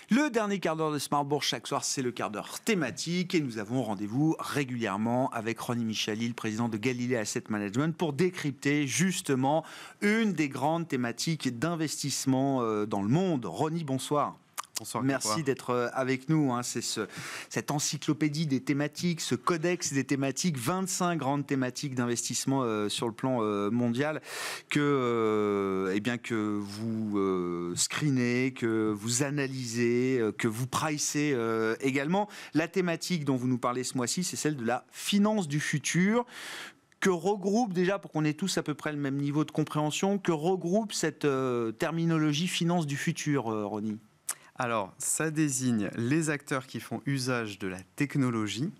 Le dernier quart d'heure de Smart Bourse chaque soir, c'est le quart d'heure thématique et nous avons rendez-vous régulièrement avec Ronnie Michalil, le président de Galilée Asset Management, pour décrypter justement une des grandes thématiques d'investissement dans le monde. Ronnie, bonsoir. Bonsoir. Merci d'être avec nous. C'est cette encyclopédie des thématiques, ce codex des thématiques, 25 grandes thématiques d'investissement sur le plan mondial que vous screenez, que vous analysez, que vous pricez également. La thématique dont vous nous parlez ce mois-ci, c'est celle de la finance du futur, que regroupe déjà, pour qu'on ait tous à peu près le même niveau de compréhension, que regroupe cette terminologie finance du futur, Ronnie? Alors, ça désigne les acteurs qui font usage de la technologie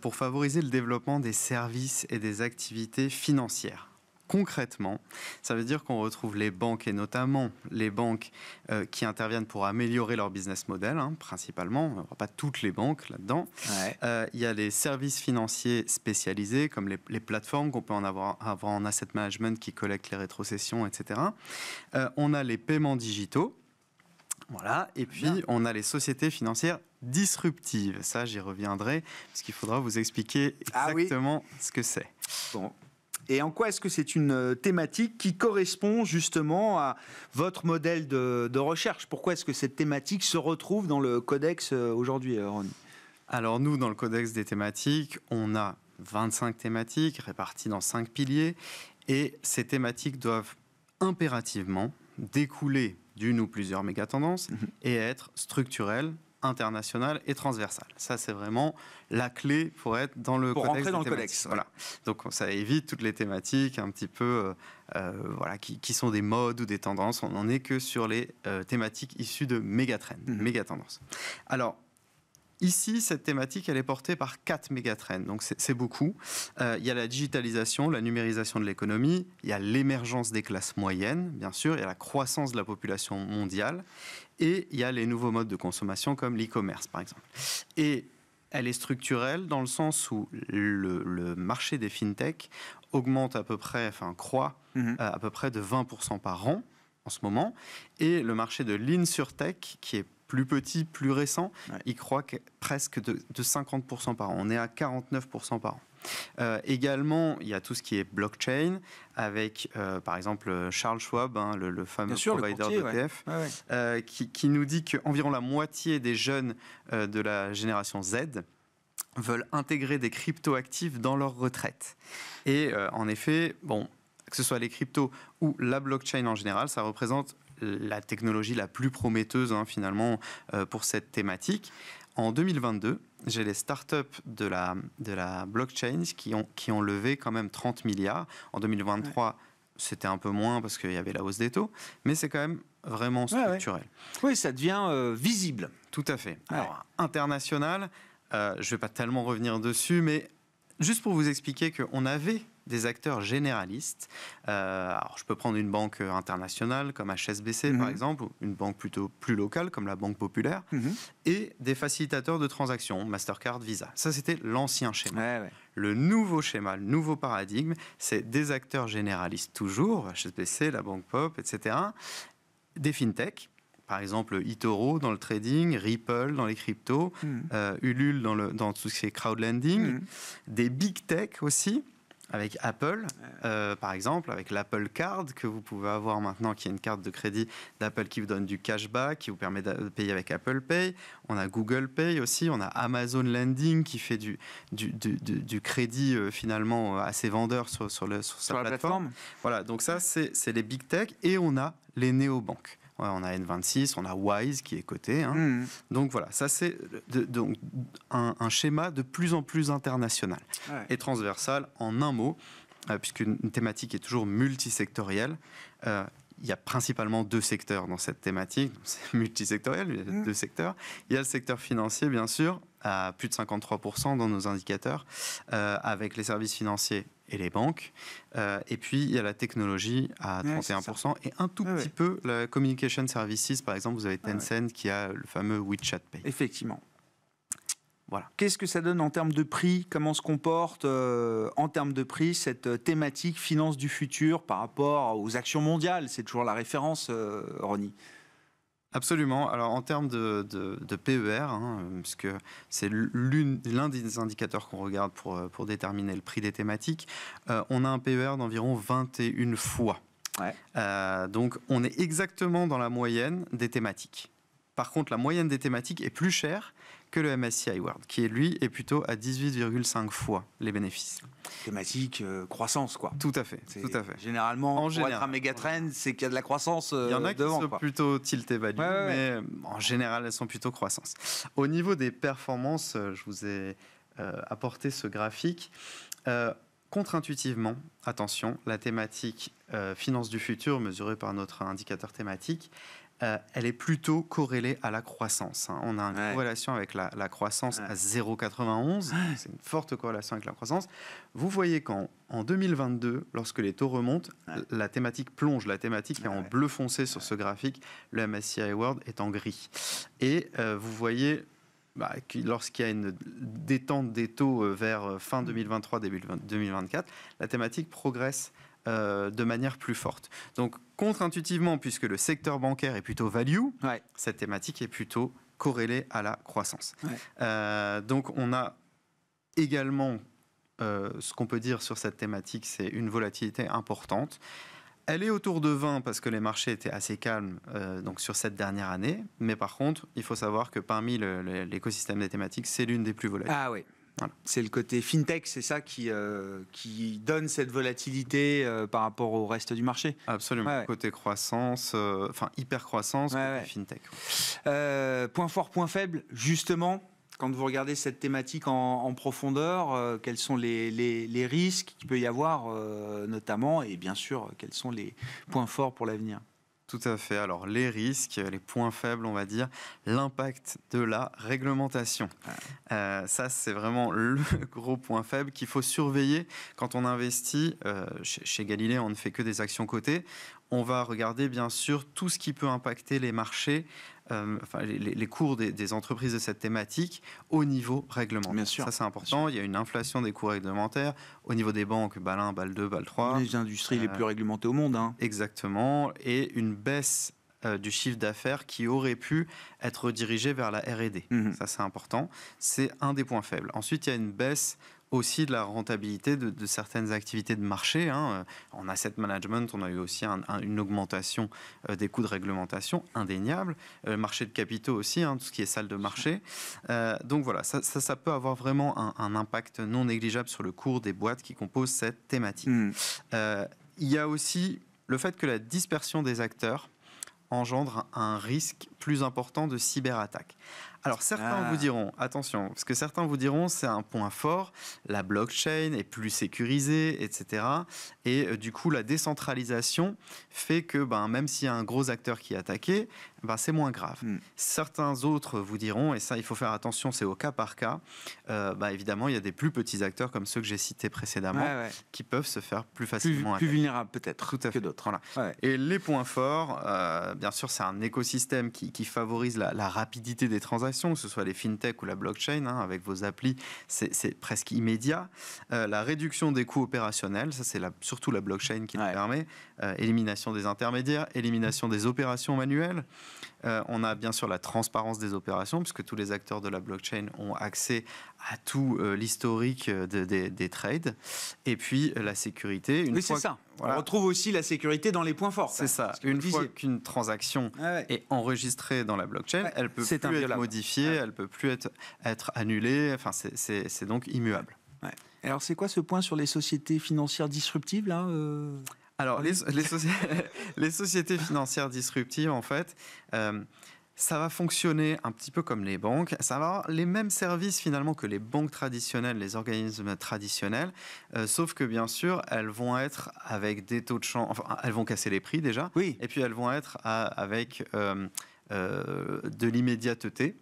pour favoriser le développement des services et des activités financières. Concrètement, ça veut dire qu'on retrouve les banques, et notamment les banques qui interviennent pour améliorer leur business model, principalement, pas toutes les banques là-dedans. Ouais. Il y a les services financiers spécialisés, comme les plateformes qu'on peut en avoir en asset management qui collectent les rétrocessions, etc. On a les paiements digitaux. Voilà, et puis on a les sociétés financières disruptives. Ça, j'y reviendrai, parce qu'il faudra vous expliquer exactement ce que c'est. Bon. Et en quoi est-ce que c'est une thématique qui correspond justement à votre modèle de recherche? Pourquoi est-ce que cette thématique se retrouve dans le codex aujourd'hui, Ron? Alors nous, dans le codex des thématiques, on a 25 thématiques réparties dans 5 piliers, et ces thématiques doivent impérativement découler d'une ou plusieurs méga-tendances et être structurelles, internationales et transversales. Ça, c'est vraiment la clé pour être dans le pour codex. Rentrer dans le codex. Voilà. Donc, ça évite toutes les thématiques un petit peu qui sont des modes ou des tendances. On n'en est que sur les thématiques issues de méga-trends, méga-tendances. Alors, ici, cette thématique, elle est portée par 4 mégatrends, donc c'est beaucoup. Il y a la digitalisation, la numérisation de l'économie, il y a l'émergence des classes moyennes, bien sûr, il y a la croissance de la population mondiale, et il y a les nouveaux modes de consommation comme l'e-commerce, par exemple. Et elle est structurelle dans le sens où le marché des fintech augmente croît à peu près de 20% par an en ce moment, et le marché de l'insurtech, qui est plus petit, plus récent, il croît presque de 50% par an. On est à 49% par an. Également, il y a tout ce qui est blockchain, avec par exemple Charles Schwab, le fameux provider d'ETF, qui nous dit qu'environ la moitié des jeunes de la génération Z veulent intégrer des cryptoactifs dans leur retraite. Et en effet, que ce soit les cryptos ou la blockchain en général, ça représente la technologie la plus prometteuse finalement pour cette thématique. En 2022, j'ai les startups de la blockchain qui ont levé quand même 30 milliards. En 2023, c'était un peu moins parce qu'il y avait la hausse des taux, mais c'est quand même vraiment structurel. Oui, ça devient visible. Tout à fait. Alors, international, je ne vais pas tellement revenir dessus, mais juste pour vous expliquer qu'on avait des acteurs généralistes. Alors, je peux prendre une banque internationale comme HSBC, par exemple, ou une banque plutôt plus locale comme la Banque Populaire, et des facilitateurs de transactions, Mastercard, Visa. Ça, c'était l'ancien schéma. Le nouveau schéma, le nouveau paradigme, c'est des acteurs généralistes toujours, HSBC, la Banque Pop, etc., des fintechs, par exemple eToro dans le trading, Ripple dans les cryptos, Ulule dans tout ce qui est crowdlending, des big tech aussi, avec Apple, par exemple, avec l'Apple Card que vous pouvez avoir maintenant, qui est une carte de crédit d'Apple qui vous donne du cashback, qui vous permet de payer avec Apple Pay. On a Google Pay aussi, on a Amazon Lending qui fait du crédit finalement à ses vendeurs sur sa plateforme. Voilà, donc ça, c'est les big tech, et on a les néobanques. On a N26, on a Wise qui est coté. Donc voilà, ça c'est un schéma de plus en plus international et transversal en un mot, puisqu'une thématique est toujours multisectorielle. Il y a principalement 2 secteurs dans cette thématique, c'est multisectoriel, il y a 2 secteurs. Il y a le secteur financier, bien sûr, à plus de 53% dans nos indicateurs, avec les services financiers et les banques. Et puis, il y a la technologie à 31%, et un tout petit peu la communication services. Par exemple, vous avez Tencent qui a le fameux WeChat Pay. Effectivement. Voilà. Qu'est-ce que ça donne en termes de prix? Comment se comporte en termes de prix cette thématique finance du futur par rapport aux actions mondiales? C'est toujours la référence, Ronnie. Absolument. Alors en termes de PER, parce que c'est l'un des indicateurs qu'on regarde pour déterminer le prix des thématiques, on a un PER d'environ 21 fois. Ouais. Donc on est exactement dans la moyenne des thématiques. Par contre, la moyenne des thématiques est plus chère que le MSCI World, qui lui est plutôt à 18,5 fois les bénéfices. Thématique croissance, quoi. Tout à fait, tout à fait. Généralement, pour être un méga trend, c'est qu'il y a de la croissance devant. Il y en a qui sont plutôt tilté value, mais en général, elles sont plutôt croissance. Au niveau des performances, je vous ai apporté ce graphique. Contre-intuitivement, attention, la thématique finance du futur, mesurée par notre indicateur thématique, elle est plutôt corrélée à la croissance. On a une corrélation avec la croissance à 0,91. C'est une forte corrélation avec la croissance. Vous voyez qu'en 2022, lorsque les taux remontent, la thématique plonge. La thématique est en bleu foncé sur ce graphique. Le MSCI World est en gris. Et vous voyez... lorsqu'il y a une détente des taux vers fin 2023, début 2024, la thématique progresse de manière plus forte. Donc, contre-intuitivement, puisque le secteur bancaire est plutôt value, cette thématique est plutôt corrélée à la croissance. Donc, on a également, ce qu'on peut dire sur cette thématique, c'est une volatilité importante. Elle est autour de 20 parce que les marchés étaient assez calmes donc sur cette dernière année. Mais par contre, il faut savoir que parmi l'écosystème des thématiques, c'est l'une des plus volatiles. Ah oui. Voilà. C'est le côté fintech, c'est ça qui donne cette volatilité par rapport au reste du marché. Absolument. Côté croissance, hyper croissance, côté fintech. Point fort, point faible, justement. Quand vous regardez cette thématique en profondeur, quels sont les risques qu'il peut y avoir notamment, et bien sûr, quels sont les points forts pour l'avenir? Tout à fait. Alors, les risques, les points faibles, on va dire, l'impact de la réglementation. Ça, c'est vraiment le gros point faible qu'il faut surveiller quand on investit. Chez Galilée, on ne fait que des actions cotées. On va regarder, bien sûr, tout ce qui peut impacter les marchés, les cours des entreprises de cette thématique au niveau réglementaire. Bien sûr. Ça, c'est important. Il y a une inflation des coûts réglementaires. Au niveau des banques, BAL 1, BAL 2, BAL 3. Les industries les plus réglementées au monde. Exactement. Et une baisse du chiffre d'affaires qui aurait pu être dirigé vers la R&D. Ça, c'est important. C'est un des points faibles. Ensuite, il y a une baisse aussi de la rentabilité de certaines activités de marché. En asset management, on a eu aussi une augmentation des coûts de réglementation indéniable. Marché de capitaux aussi, tout ce qui est salle de marché. Donc voilà, ça peut avoir vraiment un impact non négligeable sur le cours des boîtes qui composent cette thématique. Il y a aussi le fait que la dispersion des acteurs engendre un risque plus important de cyberattaque. Alors certains vous diront, attention, parce que certains vous diront c'est un point fort, la blockchain est plus sécurisée, etc. Et du coup la décentralisation fait que même s'il y a un gros acteur qui est attaqué, c'est moins grave. Certains autres vous diront, et ça il faut faire attention, c'est au cas par cas, évidemment il y a des plus petits acteurs comme ceux que j'ai cités précédemment qui peuvent se faire plus facilement plus vulnérables peut-être que d'autres. Voilà. Et les points forts, bien sûr c'est un écosystème qui favorise la rapidité des transactions, que ce soit les fintech ou la blockchain, avec vos applis, c'est presque immédiat. La réduction des coûts opérationnels, ça c'est surtout la blockchain qui le permet. Élimination des intermédiaires, élimination des opérations manuelles. On a bien sûr la transparence des opérations, puisque tous les acteurs de la blockchain ont accès à tout l'historique des trades. Et puis la sécurité. C'est ça. Voilà. On retrouve aussi la sécurité dans les points forts. C'est ça. Une fois qu'une transaction est enregistrée dans la blockchain, elle ne peut plus être modifiée, elle ne peut plus être annulée. Enfin, c'est donc immuable. Alors, c'est quoi ce point sur les sociétés financières disruptives là Alors, les sociétés financières disruptives, en fait, ça va fonctionner un petit peu comme les banques. Ça va avoir les mêmes services finalement que les banques traditionnelles, les organismes traditionnels, sauf que bien sûr, elles vont être avec des taux de change. Enfin, elles vont casser les prix déjà. Oui. Et puis elles vont être avec de l'immédiateté.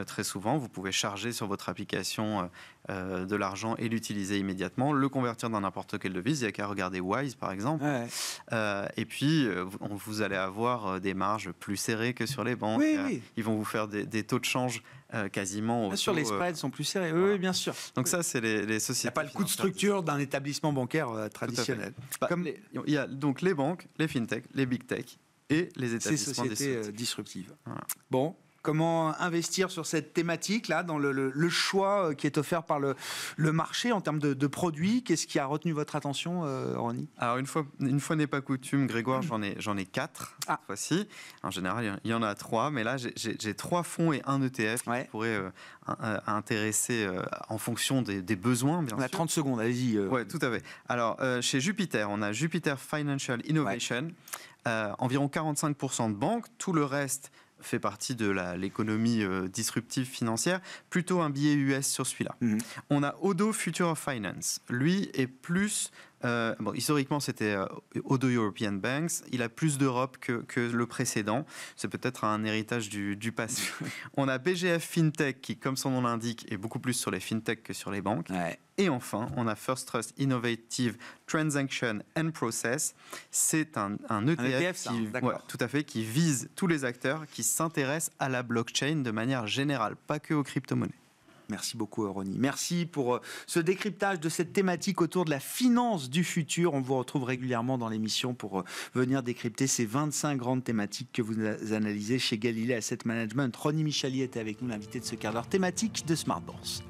Très souvent, vous pouvez charger sur votre application de l'argent et l'utiliser immédiatement, le convertir dans n'importe quelle devise. Il n'y a qu'à regarder Wise, par exemple. Et puis, vous allez avoir des marges plus serrées que sur les banques. Ils vont vous faire des taux de change quasiment... Bien sûr, les spreads sont plus serrés. Oui, bien sûr. Donc ça, c'est les sociétés... Il n'y a pas le coût de structure d'un établissement bancaire traditionnel. Il y a donc les banques, les fintech, les big tech et les Ces établissements sociétés disruptives. Voilà. Bon. Comment investir sur cette thématique-là, dans le choix qui est offert par le marché en termes de produits? Qu'est-ce qui a retenu votre attention, Ronnie? Alors, une fois n'est pas coutume, Grégoire, j'en ai 4 cette fois-ci. En général, il y en a 3, mais là, j'ai 3 fonds et un ETF qui pourraient intéresser en fonction des besoins, bien sûr. On a 30 secondes, allez-y. Oui, tout à fait. Alors, chez Jupiter, on a Jupiter Financial Innovation, environ 45% de banque, tout le reste fait partie de l'économie disruptive financière, plutôt un billet US sur celui-là. On a Odo Future of Finance. Lui est plus... historiquement, c'était Odo European Banks. Il a plus d'Europe que le précédent. C'est peut-être un héritage du passé. On a BGF FinTech qui, comme son nom l'indique, est beaucoup plus sur les FinTech que sur les banques. Ouais. Et enfin, on a First Trust Innovative Transaction and Process. C'est un ETF tout à fait, qui vise tous les acteurs qui s'intéressent à la blockchain de manière générale, pas que aux crypto-monnaies. Merci beaucoup, Ronnie. Merci pour ce décryptage de cette thématique autour de la finance du futur. On vous retrouve régulièrement dans l'émission pour venir décrypter ces 25 grandes thématiques que vous analysez chez Galilée Asset Management. Ronnie Michali était avec nous, l'invité de ce quart d'heure thématique de Smart Bourse.